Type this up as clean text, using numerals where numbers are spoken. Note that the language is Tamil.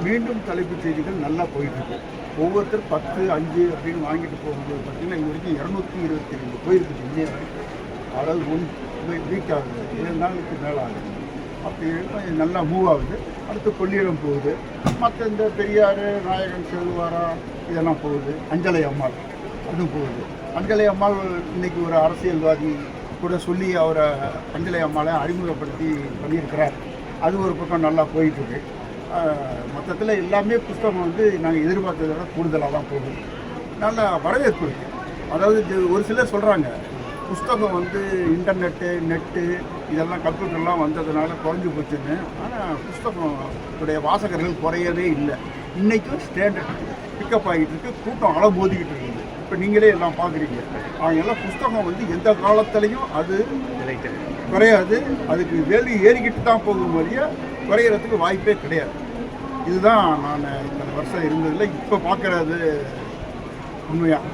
மீண்டும் தலைப்புச் செய்திகள் நல்லா போயிட்டுருக்கு. ஒவ்வொருத்தர் 10, 5 அப்படின்னு வாங்கிட்டு போகும்போது பார்த்தீங்கன்னா இது வரைக்கும் 222 போயிருக்குது இன்னைய வரைக்கும். அதாவது 1 வீக் ஆகுது, 7 நாளுக்கு மேலே ஆகுது. அப்படி நல்லா மூவ் ஆகுது. அடுத்து கொள்ளிடம் போகுது. மற்ற இந்த பெரியார், நாயகன் செல்வாரா இதெல்லாம் போகுது. அஞ்சலை அம்மாள் அதுவும் போகுது. அஞ்சலை அம்மாள் இன்னைக்கு ஒரு அரசியல்வாதி கூட சொல்லி அவரை அஞ்சலை அம்மாளை அறிமுகப்படுத்தி பண்ணியிருக்கிறார். அது ஒரு பக்கம் நல்லா போயிட்டுருக்கு. மொத்தத்தில் எல்லாமே புத்தகம் நாங்கள் எதிர்பார்த்ததை விட கூடுதலாக தான் போகுது. நல்ல வரவேற்பு இருக்குது. அதாவது ஒரு சிலர் சொல்கிறாங்க புஸ்தகம் நெட்டு இதெல்லாம் கம்ப்யூட்டர்லாம் வந்ததுனால குறைஞ்சி போச்சுன்னு. ஆனால் புஸ்தகத்துடைய வாசகர்கள் குறையவே இல்லை. இன்றைக்கும் ஸ்டாண்டர்ட் பிக்கப் ஆகிட்டு இருக்கு. கூட்டம் அளவு மோதிக்கிட்டு இருக்குது. இப்போ நீங்களே எல்லாம் பார்க்குறீங்க. அவங்கெல்லாம் புஸ்தகம் எந்த காலத்துலேயும் அது குறையாது. அதுக்கு வேல்யூ ஏறிக்கிட்டு தான் போகும் வழியா குறையிறதுக்கு வாய்ப்பே கிடையாது. இதுதான் நான் இத்தனை வருஷம் இருந்ததில்லை இப்போ பார்க்குறது உண்மையாக.